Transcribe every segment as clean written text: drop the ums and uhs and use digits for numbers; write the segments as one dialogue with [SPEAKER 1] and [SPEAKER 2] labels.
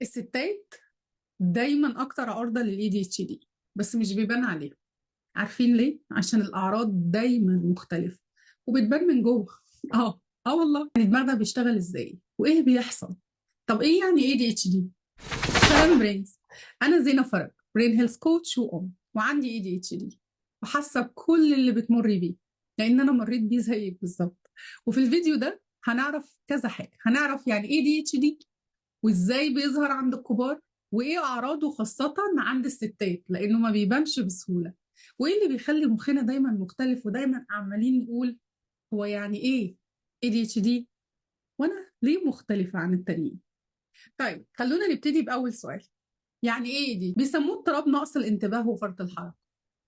[SPEAKER 1] الستات دايما اكتر عرضة للاي دي اتش دي، بس مش بيبان عليها. عارفين ليه؟ عشان الاعراض دايما مختلفة وبتبان من جوه. اه والله، يعني دماغنا بيشتغل ازاي وايه بيحصل؟ طب ايه يعني اي دي اتش دي؟ سلام برينز. انا زينة فرج، برين هيلث كوتش وام، وعندي اي دي اتش دي، وحاسه بكل اللي بتمري بيه لان انا مريت بيه زيك بالظبط. وفي الفيديو ده هنعرف كذا حاجه، هنعرف يعني ايه دي اتش دي، وازاي بيظهر عند الكبار، وايه اعراضه خاصة عند الستات لانه ما بيبانش بسهولة، وايه اللي بيخلي مخنا دايما مختلف ودايما عمالين نقول هو يعني ايه ADHD وانا ليه مختلفة عن التانيين. طيب خلونا نبتدي باول سؤال. يعني ايه دي؟ بيسموه اضطراب نقص الانتباه وفرط الحركة،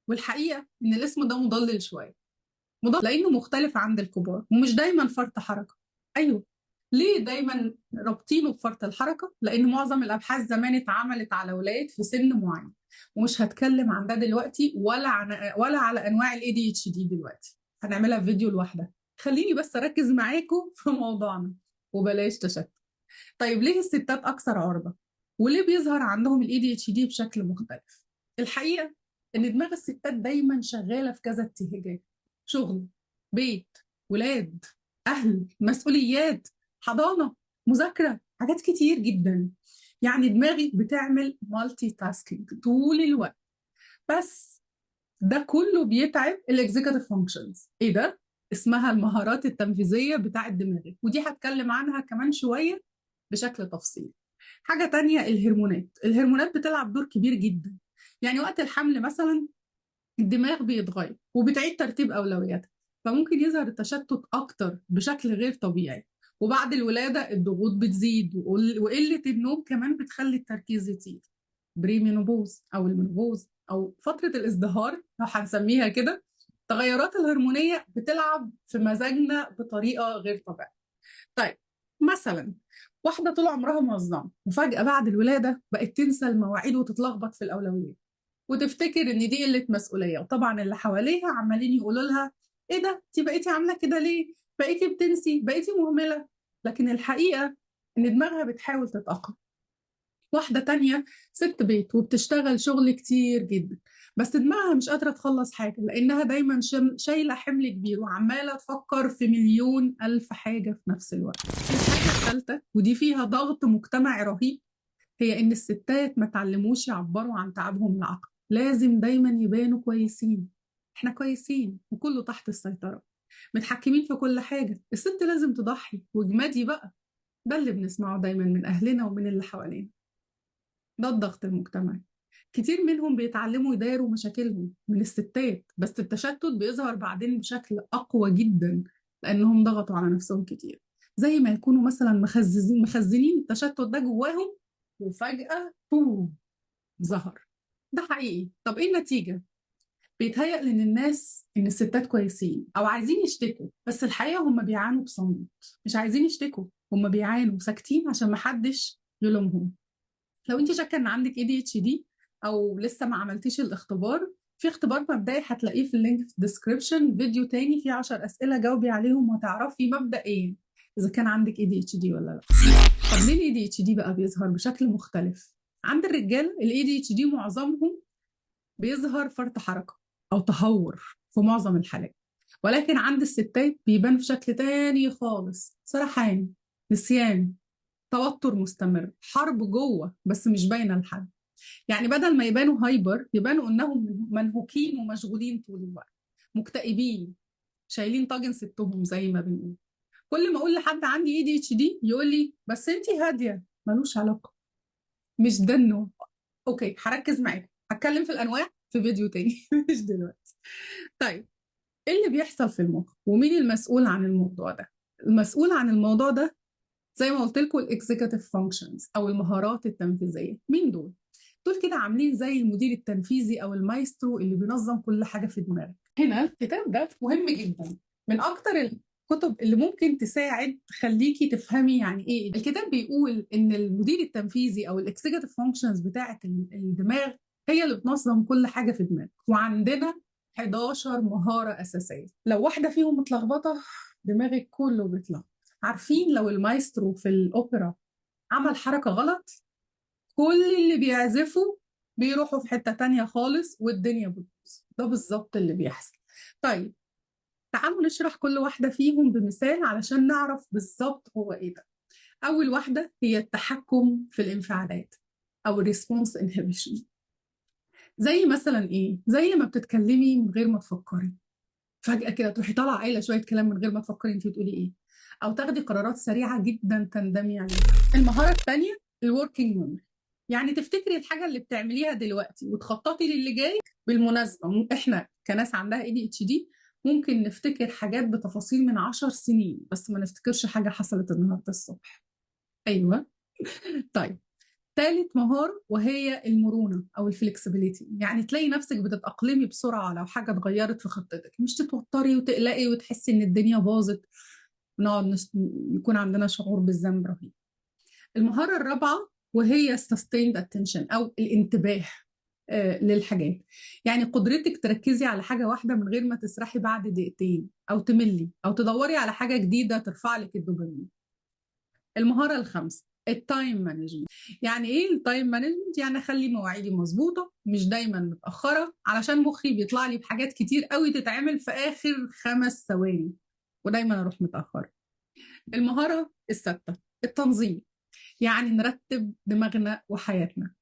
[SPEAKER 1] والحقيقة ان الاسم ده مضلل شوية، مضاد لانه مختلف عند الكبار ومش دايما فرط حركه. ايوه، ليه دايما رابطينه بفرط الحركه؟ لان معظم الابحاث زمان اتعملت على اولاد في سن معين، ومش هتكلم عن ده دلوقتي ولا على انواع الاي دي اتش دي دلوقتي، هنعملها في فيديو لوحدها. خليني بس اركز معاكم في موضوعنا وبلاش تشتت. طيب ليه الستات اكثر عرضه؟ وليه بيظهر عندهم الاي دي اتش دي بشكل مختلف؟ الحقيقه ان دماغ الستات دايما شغاله في كذا اتجاهات: شغل، بيت، ولاد، اهل، مسؤوليات، حضانه، مذاكره، حاجات كتير جدا. يعني دماغي بتعمل مالتي تاسكينج طول الوقت. بس ده كله بيتعب الاكزيكتيف فانكشنز. ايه ده؟ اسمها المهارات التنفيذيه بتاعه دماغك، ودي هتكلم عنها كمان شويه بشكل تفصيلي. حاجه تانية، الهرمونات بتلعب دور كبير جدا. يعني وقت الحمل مثلا الدماغ بيتغير وبتعيد ترتيب أولوياتها، فممكن يظهر التشتت أكتر بشكل غير طبيعي. وبعد الولادة الضغوط بتزيد وقلة النوم كمان بتخلي التركيز يطير. بريمينوبوز أو المنوبوز أو فترة الازدهار لو هنسميها كده، التغيرات الهرمونية بتلعب في مزاجنا بطريقة غير طبيعية. طيب مثلا واحدة طول عمرها منظمة وفجأة بعد الولادة بقت تنسى المواعيد وتتلخبط في الأولويات، وتفتكر ان دي قله مسؤوليه، وطبعا اللي حواليها عمالين يقولوا لها ايه ده انت بقيتي عامله كده ليه، بقيتي بتنسي، بقيتي مهمله. لكن الحقيقه ان دماغها بتحاول تتاقلم. واحده تانية ست بيت وبتشتغل شغل كتير جدا، بس دماغها مش قادره تخلص حاجه لانها دايما شايله حمل كبير وعماله تفكر في مليون الف حاجه في نفس الوقت. الحاجه الثالثه ودي فيها ضغط مجتمعي رهيب، هي إن الستات ما تعلموش يعبروا عن تعبهم العقلي. لازم دايما يبانوا كويسين، احنا كويسين وكله تحت السيطرة، متحكمين في كل حاجة. الست لازم تضحي واجمدي بقى. ده اللي بنسمعه دايما من أهلنا ومن اللي حوالينا. ده الضغط المجتمعي. كتير منهم بيتعلموا يداروا مشاكلهم من الستات، بس التشتت بيظهر بعدين بشكل أقوى جدا لأنهم ضغطوا على نفسهم كتير. زي ما يكونوا مثلا مخزنين التشتت ده جواهم، وفجأة بوم ظهر. ده حقيقي. طب ايه النتيجة؟ بيتهيأ لان الناس ان الستات كويسين او عايزين يشتكوا، بس الحقيقة هم بيعانوا بصمت. مش عايزين يشتكوا، هم بيعانوا ساكتين عشان محدش يلومهم. لو انت شاكه ان عندك ADHD او لسه ما عملتيش الاختبار، في اختبار مبدئي هتلاقيه في اللينك في الديسكربشن، فيديو تاني فيه 10 اسئله جاوبي عليهم وهتعرفي مبدئيا اذا كان عندك ADHD ولا لا. طب ليه ADHD بقى بيظهر بشكل مختلف؟ عند الرجال ADHD معظمهم بيظهر فرط حركه او تهور في معظم الحالات، ولكن عند الستات بيبان في شكل تاني خالص: سرحان، نسيان، توتر مستمر، حرب جوه بس مش باينه لحد. يعني بدل ما يبانوا هايبر يبانوا انهم منهوكين ومشغولين طول الوقت، مكتئبين، شايلين طاجن ستهم زي ما بنقول. كل ما اقول لحد عندي ADHD يقول لي بس انت هاديه. ملوش علاقه، مش ده النوع. اوكي هركز معاكم، هتكلم في الانواع في فيديو تاني مش دلوقتي. طيب ايه اللي بيحصل في المخ ومين المسؤول عن الموضوع ده؟ المسؤول عن الموضوع ده زي ما قلت لكم الاكزيكتيف فانكشنز او المهارات التنفيذيه. مين دول؟ دول كده عاملين زي المدير التنفيذي او المايسترو اللي بينظم كل حاجه في دماغك. هنا الكتاب ده مهم جدا، من اكتر الكتب اللي ممكن تساعد تخليكي تفهمي يعني ايه. الكتاب بيقول ان المدير التنفيذي او الاكزيكتيف فانكشنز بتاعه الدماغ هي اللي بتنظم كل حاجه في دماغك، وعندنا 11 مهاره اساسيه. لو واحده فيهم متلخبطه دماغك كله بيتلخبط. عارفين لو المايسترو في الأوبرا عمل حركة غلط كل اللي بيعزفوا بيروحوا في حتة تانية خالص والدنيا بتبوظ. ده بالظبط اللي بيحصل. طيب تعالوا نشرح كل واحدة فيهم بمثال علشان نعرف بالظبط هو ايه ده. أول واحدة هي التحكم في الانفعالات أو الريسبونس انهبيشن. زي مثلا ايه؟ زي ما بتتكلمي من غير ما تفكري، فجأة كده تروحي طالعة قايلة شوية كلام من غير ما تفكري انت بتقولي ايه، أو تاخدي قرارات سريعة جدا تندمي عليها. المهارة الثانية الوركينج ميموري، يعني تفتكري الحاجة اللي بتعمليها دلوقتي وتخططي للي جاي. بالمناسبة احنا كناس عندها ADHD ممكن نفتكر حاجات بتفاصيل من 10 سنين بس ما نفتكرش حاجة حصلت النهاردة الصبح. أيوة. طيب ثالث مهارة وهي المرونة أو الفلكسبيليتي، يعني تلاقي نفسك بتتأقلمي بسرعة لو حاجة اتغيرت في خطتك، مش تتوتري وتقلقي وتحسي إن الدنيا باظت، نقعد يكون عندنا شعور بالذنب رهيب. المهارة الرابعة وهي sustained attention أو الانتباه للحاجات، يعني قدرتك تركزي على حاجة واحدة من غير ما تسرحي بعد دقيقتين أو تملي أو تدوري على حاجة جديدة ترفع لك الدوبامين. المهارة الخامسة التايم مانجمنت، يعني ايه التايم مانجمنت؟ يعني اخلي مواعيدي مظبوطه مش دايما متاخره علشان مخي بيطلع لي بحاجات كتير قوي تتعمل في اخر 5 ثواني ودايما اروح متاخره. المهاره السادسه التنظيم، يعني نرتب دماغنا وحياتنا،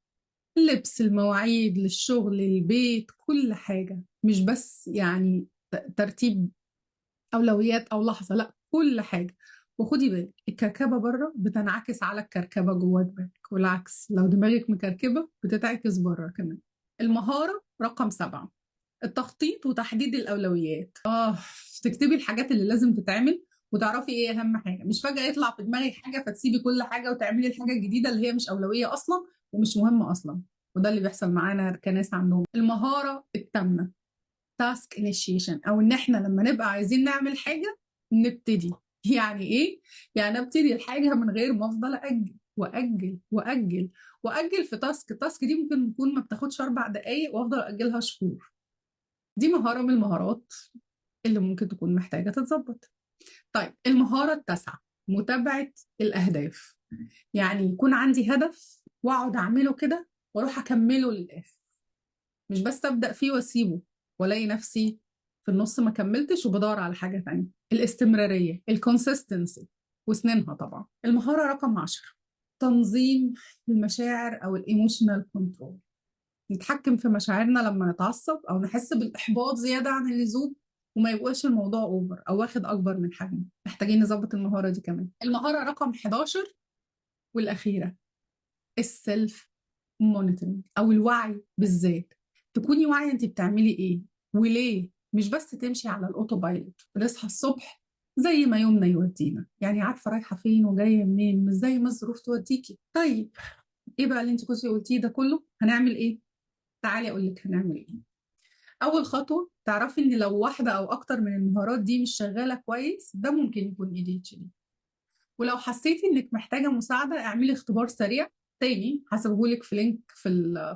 [SPEAKER 1] اللبس المواعيد للشغل البيت كل حاجه، مش بس يعني ترتيب اولويات او لحظه، لا كل حاجه. وخدي بالك الكركبه بره بتنعكس على الكركبه جوه دماغك، والعكس لو دماغك مكركبه بتتعكس بره كمان. المهاره رقم 7 التخطيط وتحديد الاولويات. تكتبي الحاجات اللي لازم تتعمل وتعرفي ايه اهم حاجه، مش فجاه يطلع في دماغك حاجه فتسيبي كل حاجه وتعملي الحاجه الجديده اللي هي مش اولويه اصلا ومش مهمه اصلا، وده اللي بيحصل معانا كناس عندهم. المهاره الثامنه تاسك انيشيشن، او ان احنا لما نبقى عايزين نعمل حاجه نبتدي. يعني ايه؟ يعني ابتدي الحاجه من غير ما افضل اجل واجل واجل واجل في تاسك. التاسك دي ممكن تكون ما بتاخدش 4 دقائق وافضل اجلها شهور. دي مهاره من المهارات اللي ممكن تكون محتاجه تتظبط. طيب المهاره التاسعه متابعه الاهداف، يعني يكون عندي هدف واقعد اعمله كده واروح اكمله للاخر، مش بس ابدا فيه واسيبه والاقي نفسي في النص ما كملتش وبدور على حاجه تانية. الاستمراريه الكونسيستنسي وسنينها طبعا. المهاره رقم 10 تنظيم المشاعر او الايموشنال كنترول، نتحكم في مشاعرنا لما نتعصب او نحس بالاحباط زياده عن اللزوم وما يبقاش الموضوع اوفر او واخد اكبر من حجمه. محتاجين نظبط المهاره دي كمان. المهاره رقم 11 والاخيره السيلف مونيتورنج او الوعي بالذات، تكوني واعيه انت بتعملي ايه وليه، مش بس تمشي على الاوتو بايلوت ونصحى الصبح زي ما يومنا يودينا، يعني عارفه رايحه فين وجايه منين، مش زي ما الظروف توديكي. طيب ايه بقى اللي انت كنتي قلتيه ده كله؟ هنعمل ايه؟ تعالي اقول لك هنعمل ايه. اول خطوه تعرفي ان لو واحده او اكتر من المهارات دي مش شغاله كويس ده ممكن يكون ADHD، ولو حسيتي انك محتاجه مساعده اعملي اختبار سريع تاني هسيبهولك في لينك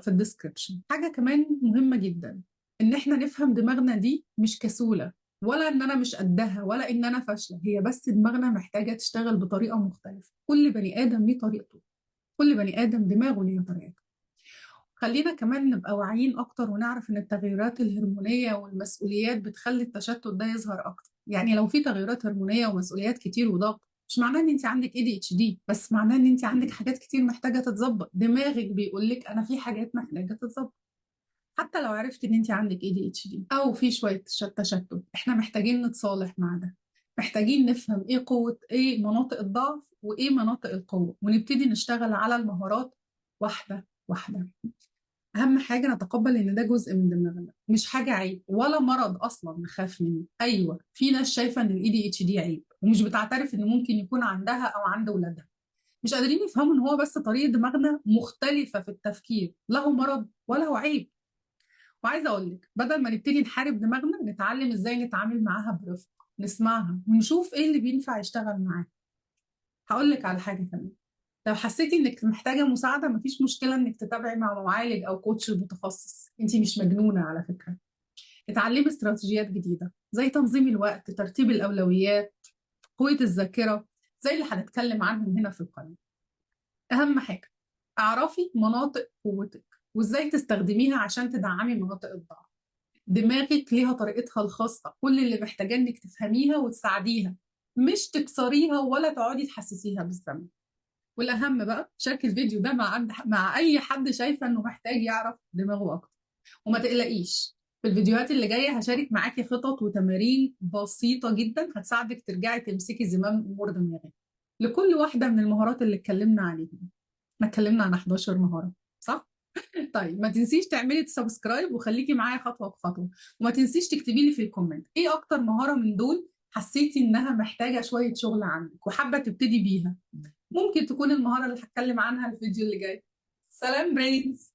[SPEAKER 1] في الديسكربشن. حاجه كمان مهمه جدا ان احنا نفهم دماغنا دي مش كسوله ولا ان انا مش قدها ولا ان انا فاشله، هي بس دماغنا محتاجه تشتغل بطريقه مختلفه. كل بني ادم ليه طريقته، كل بني ادم دماغه ليه طريقته. خلينا كمان نبقى واعيين اكتر ونعرف ان التغيرات الهرمونيه والمسؤوليات بتخلي التشتت ده يظهر اكتر. يعني لو في تغيرات هرمونيه ومسؤوليات كتير وضغط مش معناه ان انت عندك ADHD، بس معناه ان انت عندك حاجات كتير محتاجه تتظبط، دماغك بيقول لك انا في حاجات محتاجه تتظبط. حتى لو عرفت ان انت عندك ADHD او في شويه تشتت احنا محتاجين نتصالح مع ده، محتاجين نفهم ايه قوه، ايه مناطق الضعف وايه مناطق القوه، ونبتدي نشتغل على المهارات واحده واحده. اهم حاجه نتقبل ان ده جزء من دماغنا، مش حاجه عيب ولا مرض اصلا نخاف منه. ايوه في ناس شايفه ان ADHD عيب ومش بتعترف ان ممكن يكون عندها او عند اولادها، مش قادرين يفهموا ان هو بس طريقه دماغنا مختلفه في التفكير، لا هو مرض ولا هو عيب. وعايزه اقول لك بدل ما نبتدي نحارب دماغنا نتعلم ازاي نتعامل معاها برفق، نسمعها ونشوف ايه اللي بينفع يشتغل معاها. هقول لك على حاجه كمان، لو حسيتي انك محتاجه مساعده مفيش مشكله انك تتابعي مع معالج او كوتش متخصص، انت مش مجنونه على فكره. اتعلمي استراتيجيات جديده زي تنظيم الوقت، ترتيب الاولويات، قوه الذاكره، زي اللي هنتكلم عنهم هنا في القناه. اهم حاجه اعرفي مناطق قوتك وازاي تستخدميها عشان تدعمي مناطق الضعف. دماغك ليها طريقتها الخاصة، كل اللي محتاجاه انك تفهميها وتساعديها، مش تكسريها ولا تقعدي تحسسيها بالذنب. والاهم بقى، شاركي الفيديو ده مع اي حد شايفه انه محتاج يعرف دماغه اكتر. وما تقلقيش، في الفيديوهات اللي جايه هشارك معاكي خطط وتمارين بسيطه جدا هتساعدك ترجعي تمسكي زمام امور دماغك لكل واحده من المهارات اللي اتكلمنا عليها. احنا اتكلمنا عن 11 مهاره، صح؟ طيب ما تنسيش تعملي سبسكرايب وخليكي معايا خطوه بخطوه. وما تنسيش تكتبي لي في الكومنت ايه اكتر مهاره من دول حسيتي انها محتاجه شويه شغل عندك وحابه تبتدي بيها. ممكن تكون المهارة اللي هتكلم عنها الفيديو اللي جاي. سلام برينز.